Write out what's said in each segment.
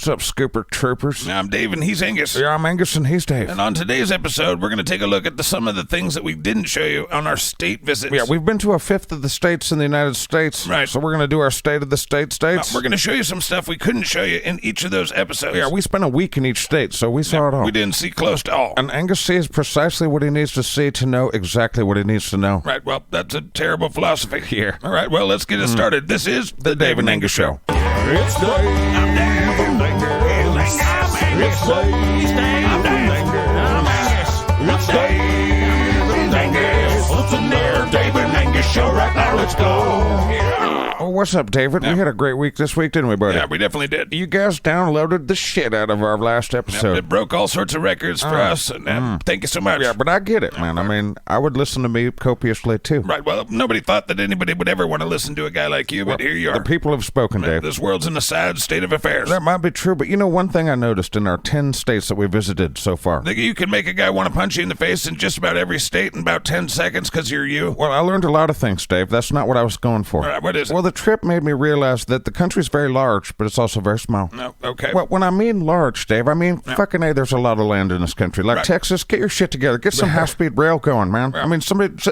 What's up, Scooper Troopers? I'm Dave and he's Angus. Yeah, I'm Angus and he's Dave. And on today's episode, we're going to take a look at some of the things that we didn't show you on our state visits. Yeah, we've been to a fifth of the states in the United States. Right. So we're going to do our state of the states. We're going to show you some stuff we couldn't show you in each of those episodes. Yeah, we spent a week in each state, so we saw it all. We didn't see close to all. And Angus sees precisely what he needs to see to know exactly what he needs to know. Right, well, that's a terrible philosophy. Here. All right, well, let's get it started. This is The Dave and Angus Show. It's Dave and Angus. It's Dave and Angus. It's Dave and Angus. Listen there, Dave and Angus Show right now. Let's go. Oh, what's up, David? We had a great week this week, didn't we, buddy? Yeah, we definitely did. You guys downloaded the shit out of our last episode. It broke all sorts of records for us, and thank you so much. Yeah, but I get it, man. I mean, I would listen to me copiously, too. Right, well, nobody thought that anybody would ever want to listen to a guy like you, but here you are. The people have spoken, Dave. This world's in a sad state of affairs. That might be true, but you know one thing I noticed in our 10 states that we visited so far? You can make a guy want to punch you in the face in just about every state in about 10 seconds because you're you. Well, I learned a lot of things, Dave. That's not what I was going for. All right, what is it? Well, the trip made me realize that the country's very large, but it's also very small. No, okay. Well, when I mean large, Dave, I mean fucking A, there's a lot of land in this country. Like Texas, get your shit together. Get some high-speed rail going, man. I mean,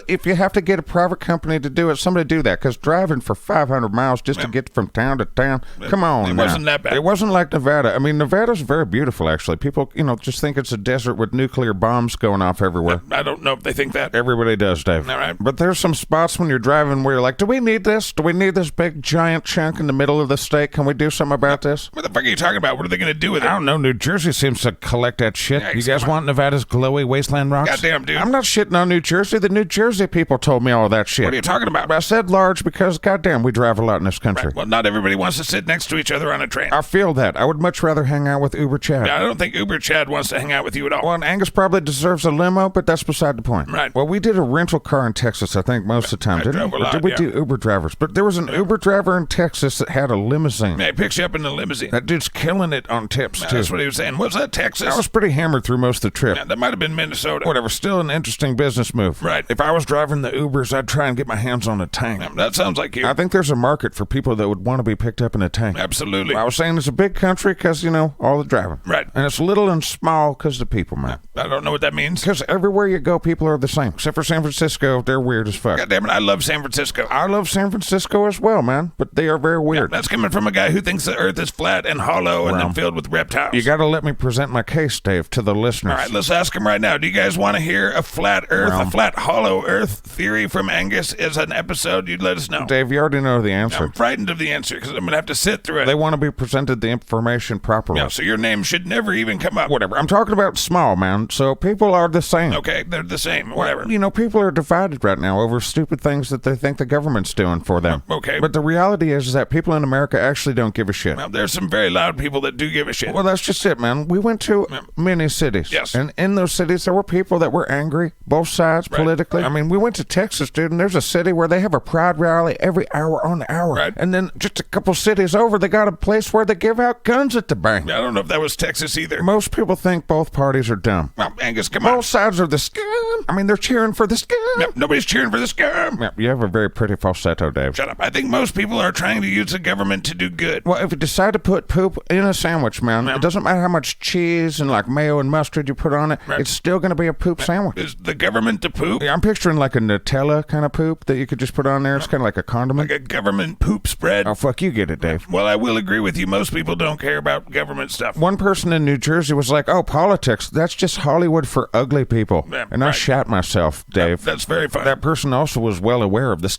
if you have to get a private company to do it, somebody do that, because driving for 500 miles just to get from town to town, come on It now. wasn't that bad. It wasn't like Nevada. I mean, Nevada's very beautiful, actually. People, just think it's a desert with nuclear bombs going off everywhere. I don't know if they think that. Everybody does, Dave. All right. But there's some spots when you're driving where you're like, do we need this? Do we need this big, giant chunk in the middle of the state? Can we do something about this? What the fuck are you talking about? What are they going to do with it? I don't know. New Jersey seems to collect that shit. Yeah, You guys want Nevada's glowy wasteland rocks? Goddamn, dude. I'm not shitting on New Jersey. The New Jersey people told me all that shit. What are you talking about? I said large because, goddamn, we drive a lot in this country. Well, not everybody wants to sit next to each other on a train. I feel that. I would much rather hang out with Uber Chad. I don't think Uber Chad wants to hang out with you at all. Well, and Angus probably deserves a limo, but that's beside the point. Right. Well, we did a rental car in Texas, I think, most of the time, didn't we? Or did we do Uber drivers? But there was an Uber driver in Texas that had a limousine. Yeah, he picks you up in the limousine. That dude's killing it on tips, too. That's what he was saying. Was that Texas? I was pretty hammered through most of the trip. Yeah, that might have been Minnesota. Whatever, still an interesting business move. Right. If I was driving the Ubers, I'd try and get my hands on a tank. That sounds like you. I think there's a market for people that would want to be picked up in a tank. Absolutely. I was saying it's a big country because, all the driving. Right. And it's little and small because the people, man. I don't know what that means. Because everywhere you go, people are the same. Except for San Francisco, they're weird as fuck. God damn it, I love San Francisco. I love San Francisco as well, man. But they are very weird. That's coming from a guy who thinks the earth is flat and hollow and then filled with reptiles. You got to let me present my case, Dave, to the listeners. All right, let's ask him right now. Do you guys want to hear a flat earth, a flat hollow earth theory from Angus as an episode? You'd let us know. Dave, you already know the answer. I'm frightened of the answer because I'm going to have to sit through it. They want to be presented the information properly. Yeah, so your name should never even come up. Whatever. I'm talking about small, man. So people are the same. Okay, they're the same. Whatever. People are divided right now over stupid things that they think the government's doing for them. Okay. But the reality is that people in America actually don't give a shit. Well, there's some very loud people that do give a shit. Well, that's just it, man. We went to many cities. Yes. And in those cities, there were people that were angry, both sides, politically. I mean, we went to Texas, dude, and there's a city where they have a pride rally every hour on the hour. Right. And then just a couple cities over, they got a place where they give out guns at the bank. I don't know if that was Texas either. Most people think both parties are dumb. Well, Angus, come on. Both sides are the scum. I mean, they're cheering for the scum. No, nobody's cheering for the SKUM. Yeah, you have a very pretty falsetto, Dave. Shut up. I think most people are trying to use the government to do good. Well, if you decide to put poop in a sandwich, man, it doesn't matter how much cheese and like mayo and mustard you put on it, it's still going to be a poop sandwich. Is the government to poop? Yeah, I'm picturing like a Nutella kind of poop that you could just put on there. It's kind of like a condiment. Like a government poop spread? Oh, fuck, you get it, Dave. Well, I will agree with you. Most people don't care about government stuff. One person in New Jersey was like, oh, politics, that's just Hollywood for ugly people. Yeah, and I shat myself, Dave. That's very funny. That person also was well aware of this.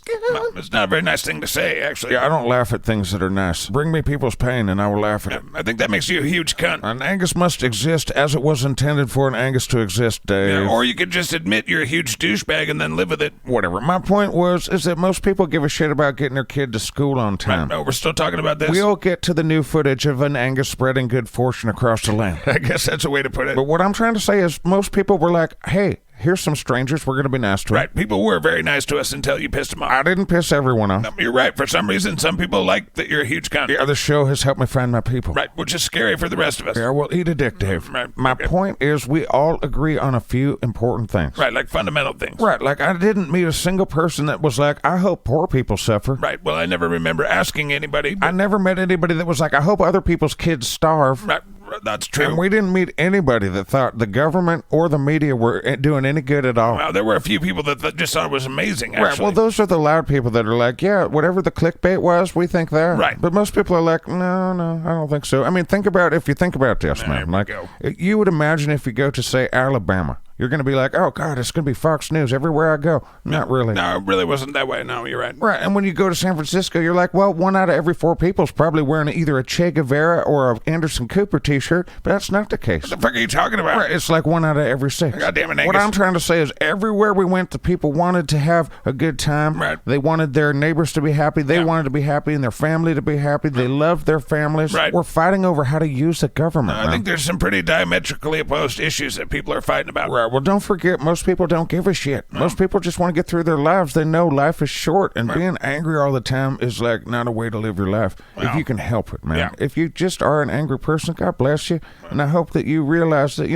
It's not a very nice thing to say, actually. Yeah, I don't laugh at things that are nice. Bring me people's pain and I will laugh at it. I think that makes you a huge cunt. An Angus must exist as it was intended for an Angus to exist, Dave. Yeah, or you could just admit you're a huge douchebag and then live with it. Whatever. My point is that most people give a shit about getting their kid to school on time. No, we're still talking about this. We'll get to the new footage of an Angus spreading good fortune across the land. I guess that's a way to put it. But what I'm trying to say is most people were like, hey, here's some strangers. We're going to be nice to them. Right. People were very nice to us until you pissed them off. I didn't piss everyone off. No, you're right. For some reason, some people like that you're a huge cunt. Yeah, the show has helped me find my people. Right, which is scary for the rest of us. Yeah, well, eat a dick, Dave. Right. My point is we all agree on a few important things. Right, like fundamental things. Right, like I didn't meet a single person that was like, I hope poor people suffer. Right, well, I never remember asking anybody. I never met anybody that was like, I hope other people's kids starve. Right, that's true. And we didn't meet anybody that thought the government or the media were doing any good at all. Well, there were a few people that just thought it was amazing, actually. Right, well, those are the loud people that are like, yeah, whatever the clickbait was, we think that. Right. But most people are like, no, I don't think so. I mean, if you think about this, man. Like, you would imagine if you go to, say, Alabama, you're going to be like, oh, God, it's going to be Fox News everywhere I go. Not really. No, it really wasn't that way. No, you're right. Right, and when you go to San Francisco, you're like, well, 1 out of every 4 people is probably wearing either a Che Guevara or a Anderson Cooper t-shirt, but that's not the case. What the fuck are you talking about? Right, it's like 1 out of every 6. God damn it, Angus. What I'm trying to say is everywhere we went, the people wanted to have a good time. Right. They wanted their neighbors to be happy. They wanted to be happy and their family to be happy. They loved their families. Right. We're fighting over how to use the government. I think there's some pretty diametrically opposed issues that people are fighting about. Right, well, don't forget, most people don't give a shit. Most people just want to get through their lives. They know life is short, and being angry all the time is like not a way to live your life. If you can help it, man. Yeah. If you just are an angry person, God bless you. And I hope that you realize that,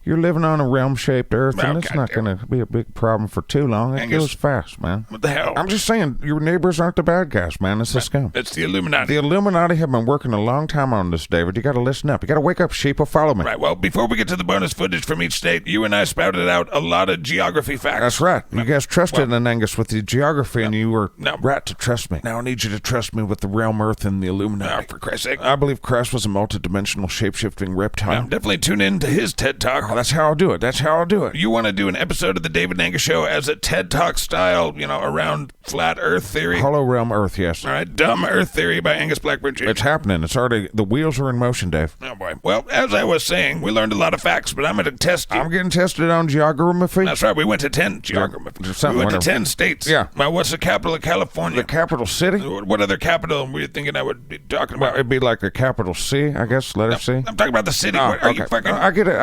you're living on a realm-shaped earth, and it's not going to be a big problem for too long. It goes fast, man. What the hell? I'm just saying, your neighbors aren't the bad guys, man. It's the scum. It's the Illuminati. The Illuminati have been working a long time on this, David. You got to listen up. You got to wake up, sheep, or follow me. Right, well, before we get to the bonus footage from each state, you and I spouted out a lot of geography facts. That's right. You guys trusted in Angus with the geography, and you were No. right to trust me. Now I need you to trust me with the realm earth and the Illuminati. For Christ's sake. I believe Christ was a multidimensional shape-shifting reptile. Definitely tune in to his TED Talk. Oh, that's how I'll do it. That's how I'll do it. You want to do an episode of the Dave and Angus Show as a TED Talk style, around flat Earth theory? Hollow realm earth, yes. All right, Dumb Earth Theory by Angus Blackburn Jr. It's happening. It's already, the wheels are in motion, Dave. Oh, boy. Well, as I was saying, we learned a lot of facts, but I'm going to test you. I'm getting tested on geography. That's right. We went to 10 geography. We went to 10 states. Yeah. Well, what's the capital of California? The capital city? What other capital were you thinking I would be talking Well, about? it'd be like the capital C, I guess, letter C. I'm talking about the city. Oh, What, are okay. you fucking... I get it.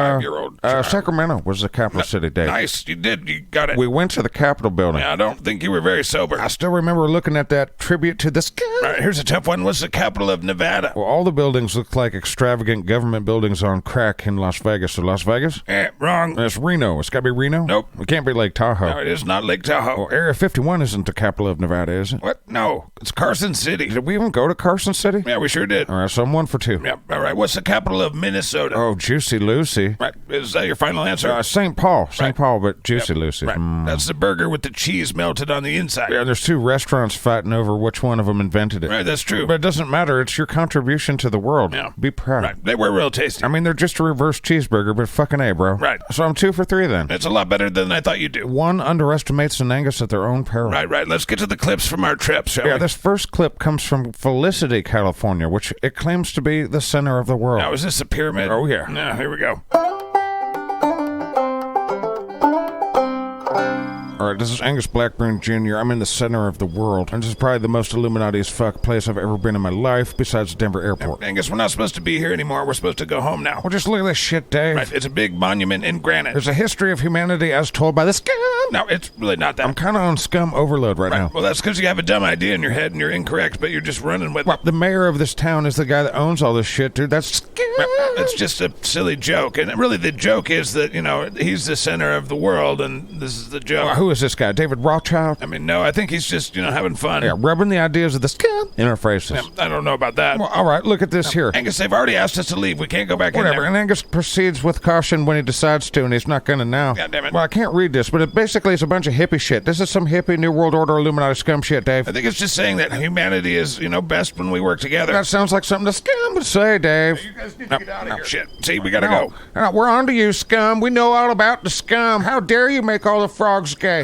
5-year-old child. Sacramento was the capital city, Dave. Nice. You did. You got it. We went to the Capitol building. I don't think you were very sober. I still remember looking at that tribute to the sky. All right, here's a tough one. What's the capital of Nevada? Well, all the buildings look like extravagant government buildings on crack in Las Vegas. So Las Vegas? Wrong. It's Reno. It's got to be Reno? Nope. It can't be Lake Tahoe. No, it is not Lake Tahoe. Well, Area 51 isn't the capital of Nevada, is it? What? No, it's Carson City. Did we even go to Carson City? Yeah, we sure did. All right, so I'm 1 for 2. Yeah. All right. What's the capital of Minnesota? Oh, Juicy Lucy. Right. Is that your final answer? St. Paul. St. Right. Paul, but Juicy Lucy. Right. That's the burger with the cheese melted on the inside. Yeah, there's 2 restaurants fighting over which one of them invented it. Right, that's true. But it doesn't matter. It's your contribution to the world. Yeah. Be proud. Right. They were real tasty. I mean, they're just a reverse cheeseburger, but fucking A, bro. Right. So I'm 2 for 3 then. It's a lot better than I thought you'd do. One underestimates an Angus at their own peril. Right. Let's get to the clips from our trip, shall Yeah, we? this first clip comes from Felicity, California, which it claims to be the center of the world. Now, is this a pyramid? Oh, yeah. Yeah, here we go. All right, this is Angus Blackburn Jr. I'm in the center of the world, and this is probably the most Illuminati as fuck place I've ever been in my life, besides Denver Airport. Angus, we're not supposed to be here anymore. We're supposed to go home now. Well, just look at this shit, Dave. Right, it's a big monument in granite. There's a history of humanity as told by the SKUM. No, it's really not that. I'm kind of on SKUM overload right now. Well, that's because you have a dumb idea in your head and you're incorrect, but you're just running with Well, the mayor of this town is the guy that owns all this shit, dude. That's SKUM. It's just a silly joke. And really, the joke is that, he's the center of the world, and this is the joke. Who is this guy? David Rothschild? I mean, no, I think he's just, having fun. Yeah, rubbing the ideas of the SKUM in our faces. I don't know about that. Well, all right, look at this here. Angus, they've already asked us to leave. We can't go back in Whatever, there. and Angus proceeds with caution when he decides to, and he's not going to now. God damn it. Well, I can't read this, but it basically is a bunch of hippie shit. This is some hippie New World Order Illuminati scum shit, Dave. I think it's just saying that humanity is, best when we work together. That sounds like something the scum would say, Dave. You guys need to get out of here. Shit. See, we gotta No, go. no, we're on to you, scum. We know all about the scum. How dare you make all the frogs gay?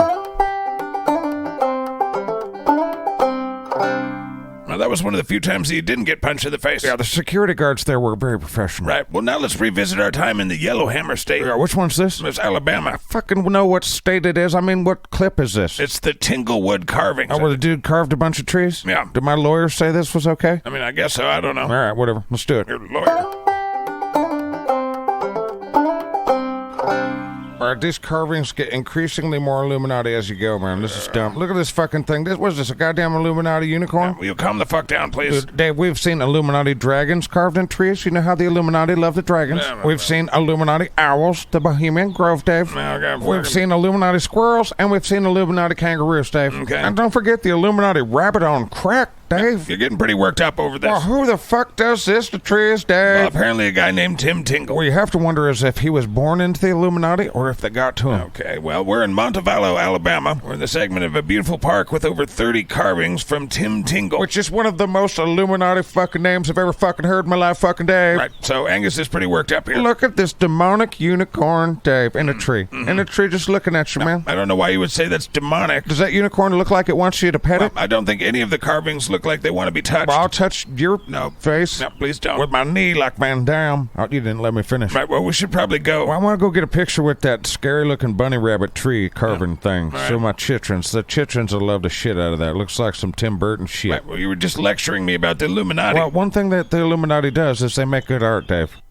Now, that was one of the few times that you didn't get punched in the face. Yeah, the security guards there were very professional. Right. Well, now let's revisit our time in the Yellowhammer State. Yeah, which one's this? It's Alabama. Fucking know what state it is. I mean, what clip is this? It's the Tinglewood carvings. Oh, where the dude carved a bunch of trees? Yeah. Did my lawyer say this was okay? I mean, I guess so. I don't know. All right, whatever. Let's do it. You're a lawyer. All right, these carvings get increasingly more Illuminati as you go, man. This is dumb. Look at this fucking thing. What is this, a goddamn Illuminati unicorn? Will you calm the fuck down, please? Dude, Dave, we've seen Illuminati dragons carved in trees. You know how the Illuminati love the dragons. We've seen Illuminati owls, the Bohemian Grove, Dave. We've seen Illuminati squirrels, and we've seen Illuminati kangaroos, Dave. Okay. And don't forget the Illuminati rabbit on crack, Dave. You're getting pretty worked up over this. Well, who the fuck does this to trees, Dave? Well, apparently a guy named Tim Tingle. Well, you have to wonder is if he was born into the Illuminati or if they got to him. Okay, well, we're in Montevallo, Alabama. We're in the segment of a beautiful park with over 30 carvings from Tim Tingle. Which is one of the most Illuminati fucking names I've ever fucking heard in my life, fucking Dave. Right, so Angus is pretty worked up here. Look at this demonic unicorn, Dave, in a tree. In a tree just looking at you, man. I don't know why you would say that's demonic. Does that unicorn look like it wants you to pet it? I don't think any of the carvings look like they want to be touched. Well, I'll touch your face. No, please don't. With my knee like Van Damme. Oh, you didn't let me finish. Right, well, we should probably go. Well, I want to go get a picture with that scary-looking bunny rabbit tree carving thing. Right. So my chitrons. The chitrons will love the shit out of that. It looks like some Tim Burton shit. Right, well, you were just lecturing me about the Illuminati. Well, one thing that the Illuminati does is they make good art, Dave.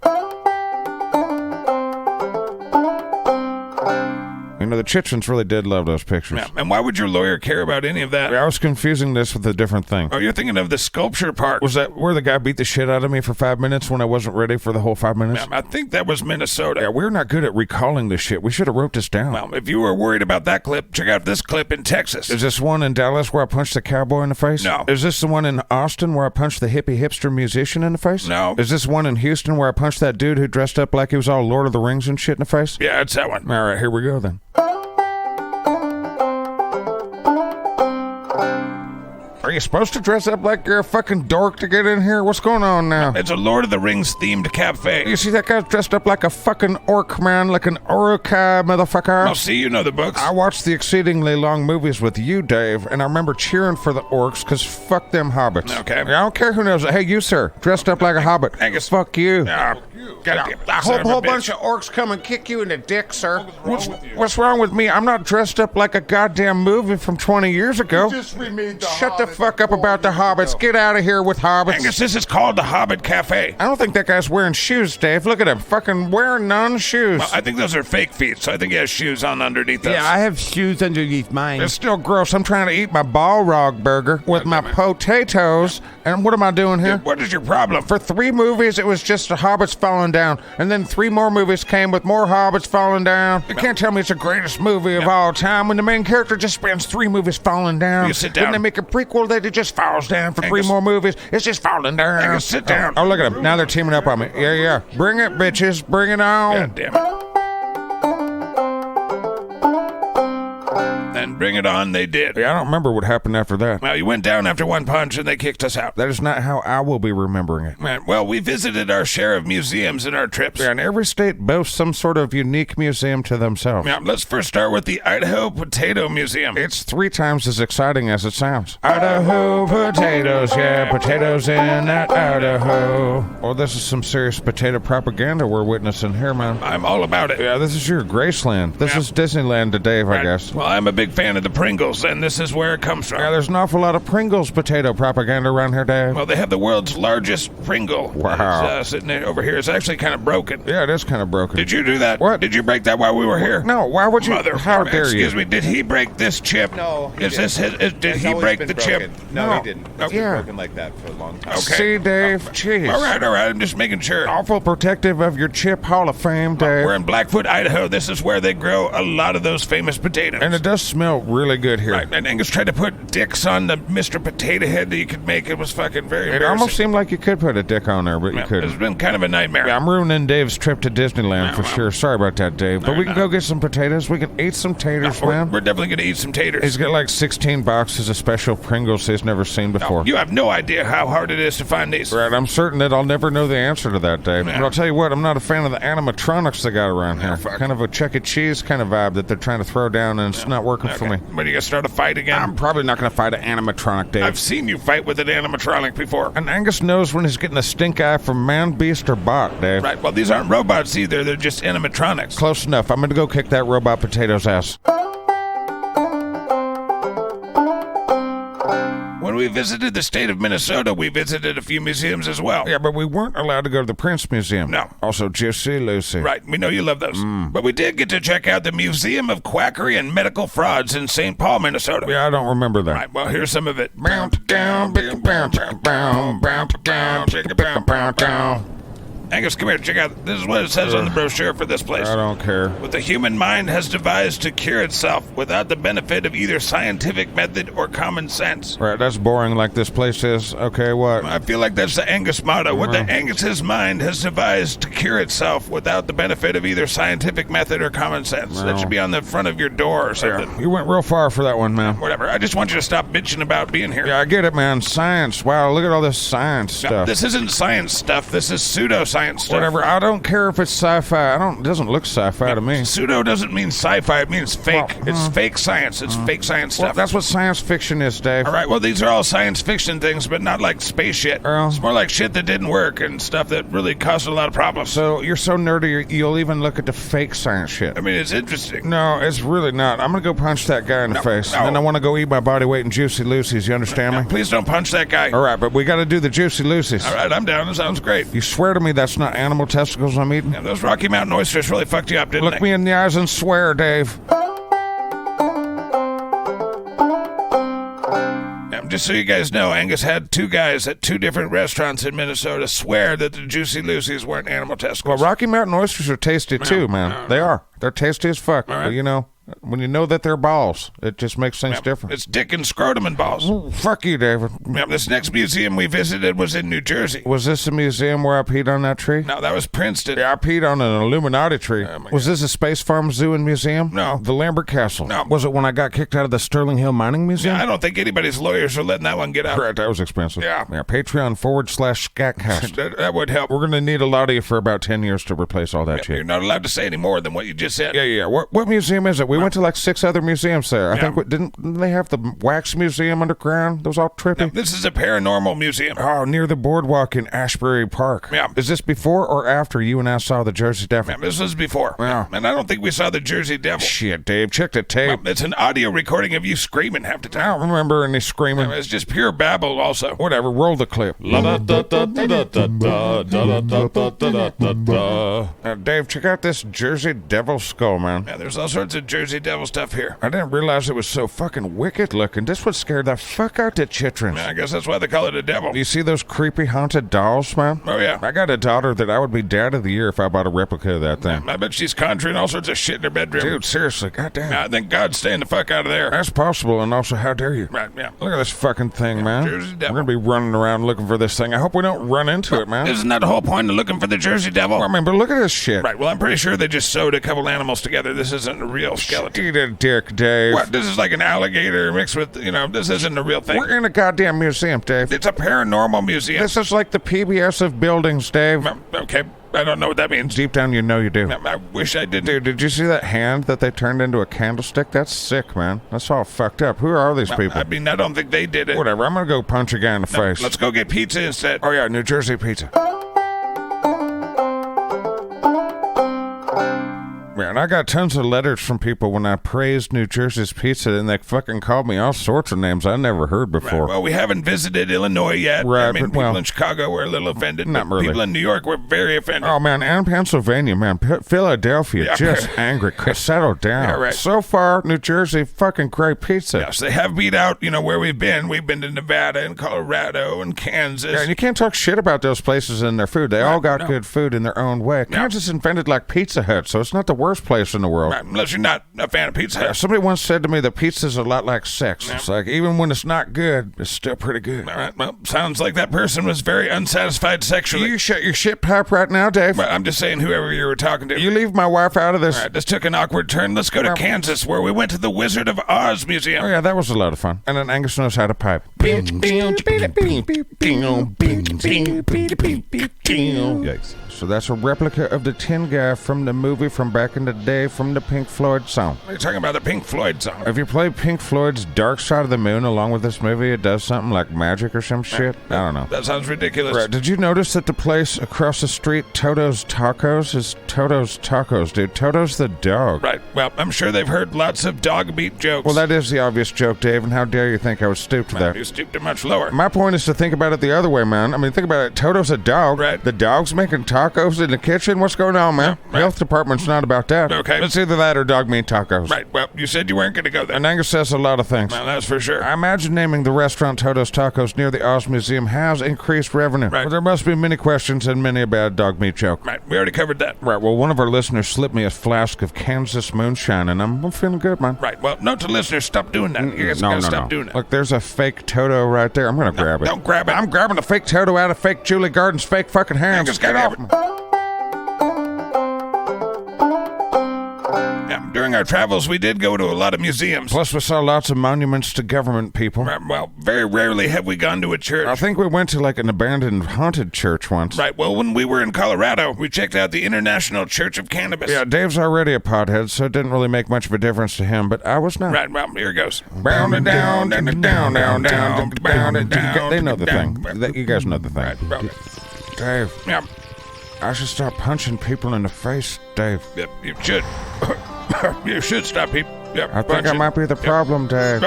You know, the Chitrons really did love those pictures. Yeah, and why would your lawyer care about any of that? I was confusing this with a different thing. Oh, you're thinking of the sculpture part. Was that where the guy beat the shit out of me for 5 minutes when I wasn't ready for the whole 5 minutes? I think that was Minnesota. Yeah, we're not good at recalling this shit. We should have wrote this down. Well, if you were worried about that clip, check out this clip in Texas. Is this one in Dallas where I punched the cowboy in the face? No. Is this the one in Austin where I punched the hippie hipster musician in the face? No. Is this one in Houston where I punched that dude who dressed up like he was all Lord of the Rings and shit in the face? Yeah, it's that one. All right, here we go then. Are you supposed to dress up like you're a fucking dork to get in here? What's going on now? It's a Lord of the Rings themed cafe. You see that guy's dressed up like a fucking orc, man, like an Urukai motherfucker. I'll see you know the books. I watched the exceedingly long movies with you, Dave, and I remember cheering for the orcs because fuck them hobbits. Okay. I don't care who knows it. Hey, you, sir, dressed up like a hobbit. Angus. Fuck you. Goddamn. A whole bunch of orcs come and kick you in the dick, sir. What's wrong with me? I'm not dressed up like a goddamn movie from 20 years ago. Shut the fuck up about the hobbits. Get out of here with hobbits. Angus, this is called the Hobbit Cafe. I don't think that guy's wearing shoes, Dave. Look at him. Fucking wearing non-shoes. Well, I think those are fake feet, so I think he has shoes on underneath those. Yeah, I have shoes underneath mine. It's still gross. I'm trying to eat my Balrog burger with my potatoes. And what am I doing here? What is your problem? For 3 movies, it was just the hobbits falling down. And then 3 more movies came with more hobbits falling down. You can't tell me it's the greatest movie of all time when the main character just spends 3 movies falling down. You sit down. Then they make a prequel that it just falls down for 3 more movies. It's just falling down. Angus, sit down. Oh, look at them. Now they're teaming up on me. Yeah. Bring it, bitches. Bring it on. God damn it. And bring it on, they did. Yeah, I don't remember what happened after that. Well, you went down after one punch and they kicked us out. That is not how I will be remembering it. Man, well, we visited our share of museums in our trips. Yeah, and every state boasts some sort of unique museum to themselves. Yeah, let's first start with the Idaho Potato Museum. It's 3 times as exciting as it sounds. Idaho potatoes, yeah, potatoes in that Idaho. Oh, this is some serious potato propaganda we're witnessing here, man. I'm all about it. Yeah, this is your Graceland. This is Disneyland to Dave, I guess. Well, I'm a big fan of the Pringles, and this is where it comes from. Yeah, there's an awful lot of Pringles potato propaganda around here, Dave. Well, they have the world's largest Pringle. Wow. It's, sitting over here. It's actually kind of broken. Yeah, it is kind of broken. Did you do that? What? Did you break that while we were here? No, why would you? How dare you? Excuse me, did he break this chip? No, he Is this his? Did he break the chip? No, he didn't. It's been Yeah. broken like that for a long time. Okay. See, Dave, jeez. All right. I'm just making sure. Awful protective of your Chip Hall of Fame, Dave. We're in Blackfoot, Idaho. This is where they grow a lot of those famous potatoes. And it does smell really good here. Right, and Angus tried to put dicks on the Mr. Potato Head that you could make. It was fucking very It almost seemed like you could put a dick on there, but you It's couldn't. been kind of a nightmare. Yeah, I'm ruining Dave's trip to Disneyland for sure. Sorry about that, Dave. But we can go get some potatoes. We can eat some taters, man. We're definitely going to eat some taters. He's got like 16 boxes of special Pringles he's never seen before. You have no idea how hard it is to find these. Right, I'm certain that I'll never know the answer to that, Dave. Yeah. But I'll tell you what, I'm not a fan of the animatronics they got around here. fuck. Kind of a Chuck E. Cheese kind of vibe that they're trying to throw down, and it's not working for me. What, are you going to start a fight again? I'm probably not going to fight an animatronic, Dave. I've seen you fight with an animatronic before. And Angus knows when he's getting a stink eye from man, beast, or bot, Dave. Right, well, these aren't robots either. They're just animatronics. Close enough. I'm going to go kick that robot potato's ass. When we we visited the state of Minnesota, we visited a few museums as well. Yeah, but we weren't allowed to go to the Prince Museum. No. Also, Juicy Lucy. Right, we know you love those. But we did get to check out the Museum of Quackery and Medical Frauds in St. Paul, Minnesota. Yeah, I don't remember that. Right, well, here's some of it. Angus, come here, check out. This is what it says on the brochure for this place. I don't care. What the human mind has devised to cure itself without the benefit of either scientific method or common sense. Right, that's boring like this place is. Okay, what? I feel like that's the Angus motto. What the Angus's mind has devised to cure itself without the benefit of either scientific method or common sense. No. That should be on the front of your door or something. Yeah, you went real far for that one, man. Whatever. I just want you to stop bitching about being here. Yeah, I get it, man. Science. Wow, look at all this science No, stuff. this isn't science stuff. This is pseudoscience stuff. Whatever. I don't care if it's sci-fi. It doesn't look sci-fi to me. Pseudo doesn't mean sci-fi. It means fake. Well, It's fake science. It's fake science Well, stuff. that's what science fiction is, Dave. All right, well, these are all science fiction things, but not like space shit. Well. It's more like shit that didn't work and stuff that really caused a lot of problems. So you're so nerdy, you'll even look at the fake science shit. I mean, it's interesting. No, it's really not. I'm gonna go punch that guy in the face, no. and then I want to go eat my body weight in Juicy Lucy's. You understand me? Please don't punch that guy. All right, but we got to do the Juicy Lucy's. All right, I'm down. That sounds great. You swear to me that's not animal testicles I'm eating? Yeah, those Rocky Mountain oysters really fucked you up, didn't Look they? me in the eyes and swear, Dave. Just so you guys know, Angus had two guys at two different restaurants in Minnesota swear that the Juicy Lucy's weren't animal Well, testicles. Rocky Mountain oysters are tasty too, man. They are. They're tasty as fuck. right. But you know, when you know that they're balls, it just makes things different. It's dick and scrotum and balls. Oh, fuck you, David. Yeah, this next museum we visited was in New Jersey. Was this a museum where I peed on that tree? No, that was Princeton. Yeah, I peed on an Illuminati tree. Was this a Space Farm Zoo and Museum? No. The Lambert Castle? No. Was it when I got kicked out of the Sterling Hill Mining Museum? I don't think anybody's lawyers are letting that one get out. Correct, that was expensive. Yeah. Patreon/SkatCast. That would help. We're going to need a lot of you for about 10 years to replace all that You're shit. not allowed to say any more than what you just said. Yeah. What museum is it? We went to like 6 other museums there. I think, didn't they have the Wax Museum underground? That was all trippy. No, this is a paranormal museum. Oh, near the boardwalk in Ashbury Park. Yeah. Is this before or after you and I saw the Jersey Devil? Yeah, this was before. Yeah. And I don't think we saw the Jersey Devil. Shit, Dave, check the tape. It's an audio recording of you screaming half the I time. don't remember any screaming. It's just pure babble also. Whatever, roll the clip. Dave, check out this Jersey Devil skull, man. Yeah, there's all sorts of Jersey Devil stuff here. I didn't realize it was so fucking wicked looking. This would scare the fuck out the chitrons. Yeah, I guess that's why they call it a devil. You see those creepy haunted dolls, man? Oh, yeah. I got a daughter that I would be dad of the year if I bought a replica of that thing. I bet she's conjuring all sorts of shit in her bedroom. Dude, seriously, goddamn. I think God's staying the fuck out of there. That's possible, and also, how dare you? Right, yeah. Look at this fucking thing, man. Jersey Devil. We're gonna be running around looking for this thing. I hope we don't run into it, man. Isn't that the whole point of looking for the Jersey Devil? I mean, but look at this shit. Right, well, I'm pretty sure they just sewed a couple animals together. This isn't a real skeleton. Eat a dick, Dave. What? This is like an alligator mixed with, this isn't a real thing. We're in a goddamn museum, Dave. It's a paranormal museum. This is like the PBS of buildings, Dave. Okay, I don't know what that means. Deep down, you know you do. I wish I didn't. Dude, did you see that hand that they turned into a candlestick? That's sick, man. That's all fucked up. Who are these people? I mean, I don't think they did it. Whatever, I'm gonna go punch a guy in the face. Let's go get pizza instead. Oh yeah, New Jersey pizza. Man, I got tons of letters from people when I praised New Jersey's pizza, and they fucking called me all sorts of names I never heard before. Right, well, we haven't visited Illinois yet. Right, I mean, but, people well, in Chicago were a little offended. not but really. People in New York were very offended. Oh man, and Pennsylvania, man, Philadelphia, Yeah. just angry. Settle down. Yeah, right. So far, New Jersey, fucking great pizza. Yes, they have beat out, where we've been. We've been to Nevada and Colorado and Kansas. Yeah, and you can't talk shit about those places and their food. They all got good food in their own way. No. Kansas invented like Pizza Hut, so it's not the worst place in the world. Right, unless you're not a fan of Pizza Hut. Somebody once said to me that pizza's a lot like sex. It's like, even when it's not good, it's still pretty good. All right, well, sounds like that person was very unsatisfied sexually. You shut your shit pipe right now, Dave. Well, I'm just saying whoever you were talking to. You leave my wife out of this. All right, this took an awkward turn. Let's go to Kansas, where we went to the Wizard of Oz Museum. Oh yeah, that was a lot of fun. And then Angus knows how to pipe. Yikes. So that's a replica of the Tin Guy from the movie from back in the day from the Pink Floyd song. What are you talking about, the Pink Floyd song? If you play Pink Floyd's Dark Side of the Moon along with this movie, it does something like magic or some shit. I don't know. That sounds ridiculous. Right, did you notice that the place across the street, Toto's Tacos, is Toto's tacos, dude. Toto's the dog. Right. Well, I'm sure they've heard lots of dog meat jokes. Well, that is the obvious joke, Dave, and how dare you think I would stoop to that? You stooped it much lower. My point is to think about it the other way, man. I mean, think about it. Toto's a dog. Right. The dog's making tacos in the kitchen. What's going on, man? Right. Health department's not about that. Okay. It's either that or dog meat tacos. Right. Well, you said you weren't going to go there. And Angus says a lot of things. Well, that's for sure. I imagine naming the restaurant Toto's Tacos near the Oz Museum has increased revenue. Right. But there must be many questions and many a bad dog meat joke. Right. We already covered that. Right. Well, one of our listeners slipped me a flask of Kansas moonshine, and I'm feeling good, man. Right. Well, note to listeners, stop doing that. You guys gotta stop doing it. Look, there's a fake Toto right there. I'm going to grab it. Don't grab it. I'm grabbing the fake Toto out of fake Julie Garden's fake fucking hands. Just Get off me. During our travels, we did go to a lot of museums. Plus, we saw lots of monuments to government people. Well, very rarely have we gone to a church. I think we went to like an abandoned haunted church once. Right. Well, when we were in Colorado, we checked out the International Church of Cannabis. Yeah, Dave's already a pothead, so it didn't really make much of a difference to him, but I was not. Right. Well, here it goes. Bound and down, down, down, down, down, bound and down. They know the thing. You guys know the thing. Right. Well, Dave. yeah. I should stop punching people in the face, Dave. Yep, you should. You should stop people. Yep, I think I might be the problem, Dave.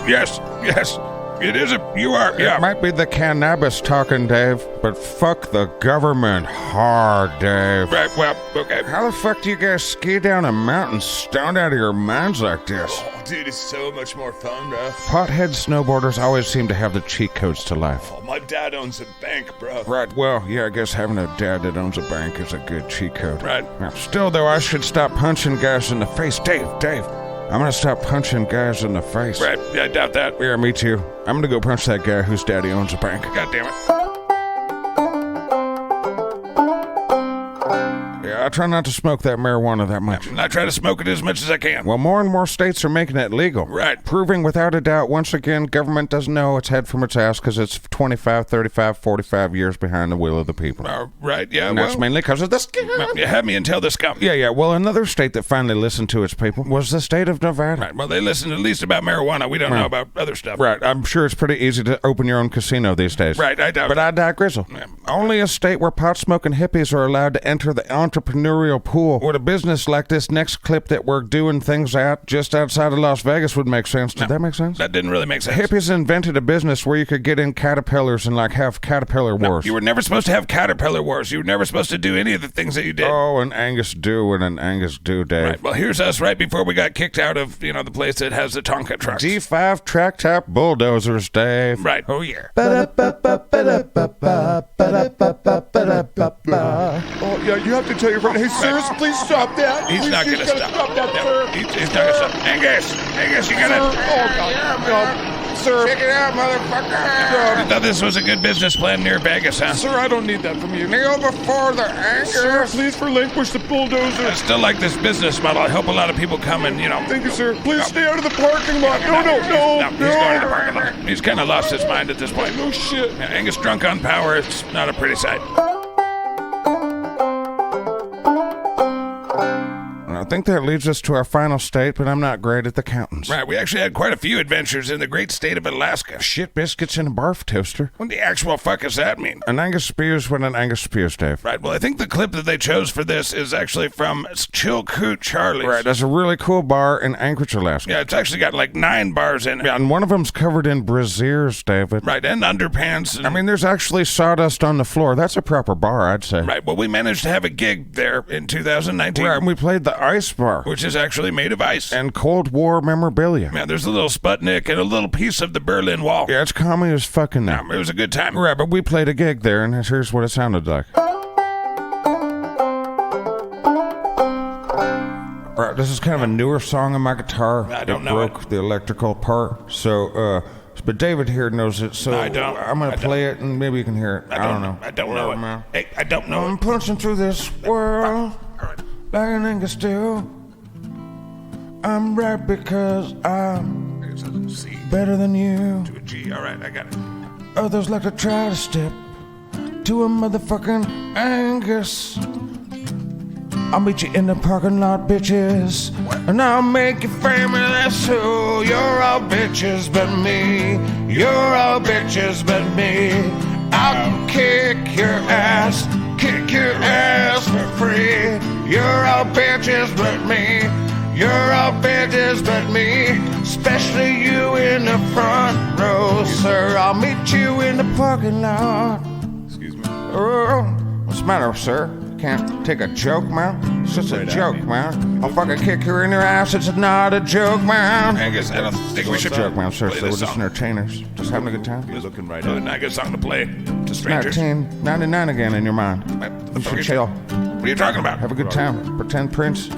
Yes. It is you are, yeah. It might be the cannabis talking, Dave, but fuck the government hard, Dave. Right, well, okay. How the fuck do you guys ski down a mountain stoned out of your minds like this? Oh, dude, it's so much more fun, bro. Pothead snowboarders always seem to have the cheat codes to life. Oh, my dad owns a bank, bro. Right, well, yeah, I guess having a dad that owns a bank is a good cheat code. Right. Now, still, though, I should stop punching guys in the face. Dave, I'm gonna stop punching guys in the face. Right, yeah, I doubt that. Yeah, me too. I'm gonna go punch that guy whose daddy owns a bank. God damn it. Yeah, I try not to smoke that marijuana that much. I try to smoke it as much as I can. Well, more and more states are making it legal. Right. Proving without a doubt, once again, government doesn't know its head from its ass because it's 25, 35, 45 years behind the will of the people. Right, yeah, And that's mainly because of the scum. You had me until the SKUM. Yeah. Well, another state that finally listened to its people was the state of Nevada. Right, well, they listen at least about marijuana. We don't know about other stuff. Right. I'm sure it's pretty easy to open your own casino these days. Right, I doubt But it. I digress. Only a state where pot-smoking hippies are allowed to enter the entrepreneurial pool would a business like this next clip that we're doing things at just outside of Las Vegas would make sense. Did that make sense? That didn't really make sense. Hippies invented a business where you could get in caterpillars and like have caterpillar wars. You were never supposed to have caterpillar wars. You were never supposed to do any of the things that you did. Oh, an Angus do and an Angus do, Dave. Right, well, here's us right before we got kicked out of, the place that has the Tonka trucks. D5 track top bulldozers, Dave. Right. Oh, yeah. Oh, yeah, you have to tell your friend, hey, sir, please stop that. He's not going to stop. that, No, sir. he's not going to stop. Angus, you got Oh, to... God. Sir, Check it out, motherfucker. You thought this was a good business plan near Vegas, huh? sir, I don't need that from you. Kneel before the Sir, Angus. please relinquish the bulldozer. I still like this business model. I hope a lot of people come and, Thank you, sir. Please stay out of the parking lot. No. He's going to the parking lot. He's kind of lost his mind at this point. No shit. Yeah, Angus drunk on power, it's not a pretty sight. I think that leads us to our final state, but I'm not great at the countings. Right, we actually had quite a few adventures in the great state of Alaska. Shit biscuits in a barf toaster. What the actual fuck does that mean? An Angus spews when an Angus spews, Dave. Right, well, I think the clip that they chose for this is actually from Chilkoot Charlie's. Right, that's a really cool bar in Anchorage, Alaska. Yeah, it's actually got like 9 bars in it. Yeah, and one of them's covered in brassieres, David. Right, and underpants. And, I mean, there's actually sawdust on the floor. That's a proper bar, I'd say. right, well, we managed to have a gig there in 2019. Right, and we played the Ice Bar. Which is actually made of ice. And Cold War memorabilia. Man, there's a little Sputnik and a little piece of the Berlin Wall. Yeah, it's calming as fucking now. It was a good time. Right, but we played a gig there, and here's what it sounded like. Right, this is kind of a newer song on my guitar. I don't It know broke the electrical part, so, but David here knows it, so I don't. I'm going to play it, and maybe you can hear it. I don't know. I don't know it. Man. Hey, I don't know I'm it. punching through this world like an Angus do. I'm right because I'm It's a C better than you. to a G. All right, I got it. Others like to try to step to a motherfucking Angus. I'll meet you in the parking lot, bitches, and I'll make you famous too. You're all bitches but me. You're all bitches but me. I'll kick your ass for free. You're all bitches but me. You're all bitches but me. Especially you in the front row, sir. I'll meet you in the parking lot. Excuse me. Oh, what's the matter, sir? Can't take a joke, man? It's just a joke, man. I'll fucking kick you in your ass. It's not a joke, man. Angus, I don't think we should Joke, man. play Seriously, we're this just song. entertainers. Just having a good time. You're looking right at it. I got a song to play to strangers. 1999 again in your mind. What the You fuck should is- chill. What are you talking about? Have a good time. Pretend Prince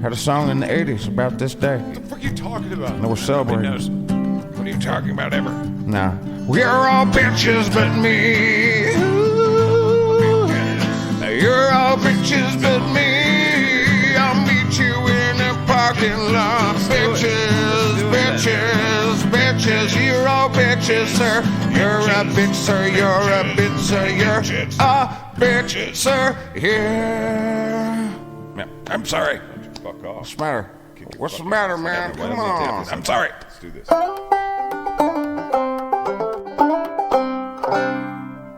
had a song in the 80s about this day. What are you talking about? And we're Nobody celebrating. knows. What are you talking about ever? Nah. We're all bitches but me. You're all bitches but me. I'll meet you in the parking lot. Bitches, bitches, bitches. You're all bitches, sir. You're a bitch, sir. You're a bitch, sir. You're a bitch, sir. Yeah. Yeah, I'm sorry. Fuck off. What's the matter? What's the matter, man? Come on. I'm sorry. Let's do this.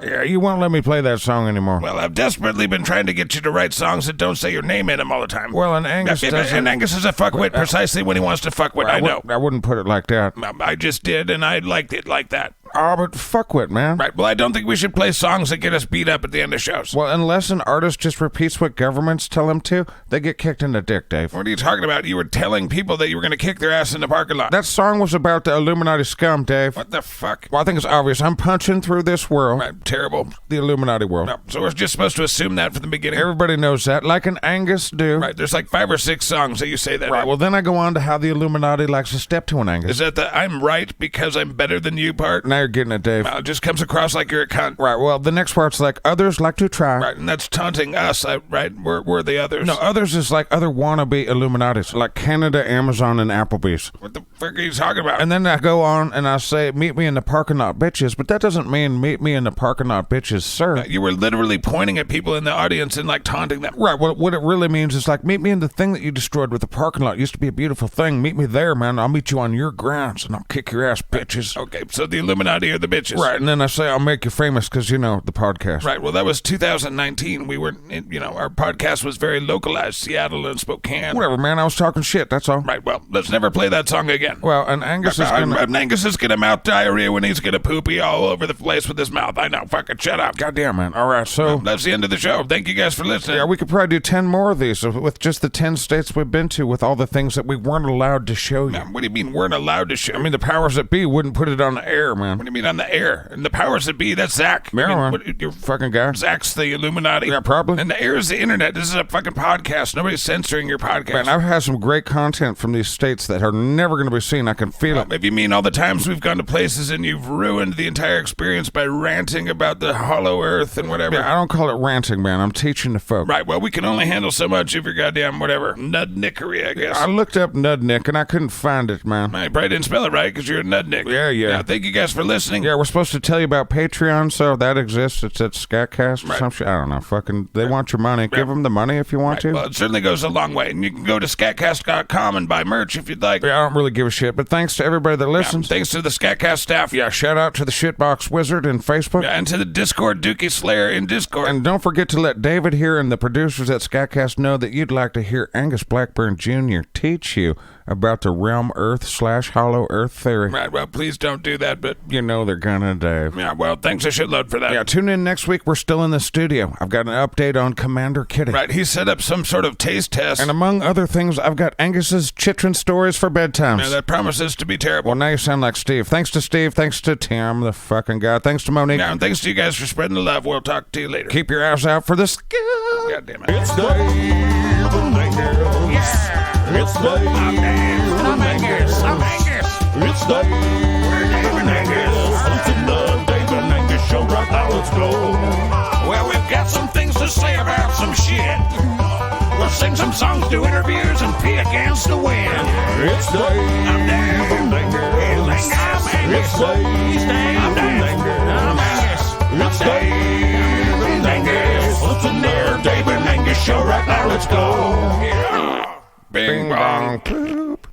Yeah, you won't let me play that song anymore. Well, I've desperately been trying to get you to write songs that don't say your name in them all the time. Well, and Angus doesn't. And Angus is a fuckwit precisely when he wants to fuckwit. I know. I wouldn't put it like that. I just did, and I liked it like that. Oh, but fuckwit, man. Right. Well, I don't think we should play songs that get us beat up at the end of shows. Well, unless an artist just repeats what governments tell him to, they get kicked in the dick, Dave. What are you talking about? You were telling people that you were going to kick their ass in the parking lot. That song was about the Illuminati scum, Dave. What the fuck? Well, I think it's obvious. I'm punching through this world, Right, terrible. the Illuminati world. No, so we're just supposed to assume that from the beginning. Everybody knows that, like an Angus do. Right, there's like 5 or 6 songs that you say that. Right, well, then I go on to how the Illuminati likes to step to an Angus. Is that the I'm right because I'm better than you part? Now you're getting it, Dave. It just comes across like you're a cunt. Right, well, the next part's like, others like to try. Right, and that's taunting us, right? We're the others. No, others is like other wannabe Illuminatis, like Canada, Amazon, and Applebee's. What the fuck are you talking about? And then I go on and I say, meet me in the parking lot, bitches. But that doesn't mean meet me in the parking lot, bitches, sir. You were literally pointing at people in the audience and like taunting them. Right, what it really means is like, meet me in the thing that you destroyed with the parking lot. It used to be a beautiful thing. Meet me there, man. I'll meet you on your grounds and I'll kick your ass, bitches. Okay, so the Illuminati are the bitches. Right, and then I say, I'll make you famous because, you know, the podcast. Right, well, that was 2019. We were, our podcast was very localized, Seattle and Spokane. Whatever, man. I was talking shit, that's all. Right, well, let's never play that song again. Well, and Angus is going to... Angus is gonna mouth diarrhea when he's gonna poopy all over the place with his mouth. I know, fucking shut up. Goddamn, man. All right, so... That's the end of the show. Thank you guys for listening. Yeah, we could probably do 10 more of these with just the 10 states we've been to with all the things that we weren't allowed to show you. What do you mean weren't allowed to show? I mean, the powers that be wouldn't put it on the air, man. What do you mean on the air? And the powers that be, that's Zach. Marilyn, you're fucking guy. Zach's the Illuminati. Yeah, probably. And the air is the internet. This is a fucking podcast. Nobody's censoring your podcast. Man, I've had some great content from these states that are never going to be seen. I can feel it. If you mean all the times we've gone to places and you've ruined the entire experience by ranting about the hollow earth and whatever. Yeah, I don't call it ranting, man. I'm teaching the folk. Right, well, we can only handle so much of your goddamn whatever. Nudnickery, I guess. I looked up Nudnik and I couldn't find it, man. I probably didn't spell it right because you're a nudnik. Yeah. Thank you guys for listening. Yeah, we're supposed to tell you about Patreon, so that exists. It's at SkatCast or Right. some shit. I don't know. Fucking, they want your money. Give them the money if you want to. Well, it certainly goes a long way. And you can go to SkatCast.com and buy merch if you'd like. Yeah, I don't really give a shit, but thanks to everybody that listens. Thanks to the SkatCast staff. Yeah, shout out to the Shitbox Wizard in Facebook. And to the Discord Dookie Slayer in Discord. And don't forget to let David here and the producers at SkatCast know that you'd like to hear Angus Blackburn Jr. teach you about the realm Earth/hollow Earth theory. Right, well, please don't do that, but... You know they're gonna, Dave. Yeah, well, thanks a shitload for that. Yeah, tune in next week. We're still in the studio. I've got an update on Commander Kitty. Right, he set up some sort of taste test. And among other things, I've got Angus's Chitrin stories for bedtimes. Yeah, that promises to be terrible. Well, now you sound like Steve. Thanks to Steve. Thanks to Tim, the fucking guy. Thanks to Monique. Yeah, and thanks to you guys for spreading the love. We'll talk to you later. Keep your eyes out for the SKUM. God damn it. It's Dave and Angus. Yeah. It's Dave and Angus. It's Dave and Angus. Hosting the Dave and Angus Show right now. Let's go. Well, we've got some things to say about some shit. We'll sing some songs, do interviews, and pee against the wind. It's Dave and Angus. It's Dave and Angus. It's Dave and Angus. Hosting the Dave and Angus Show right now. Let's go. Bing bong. Poop.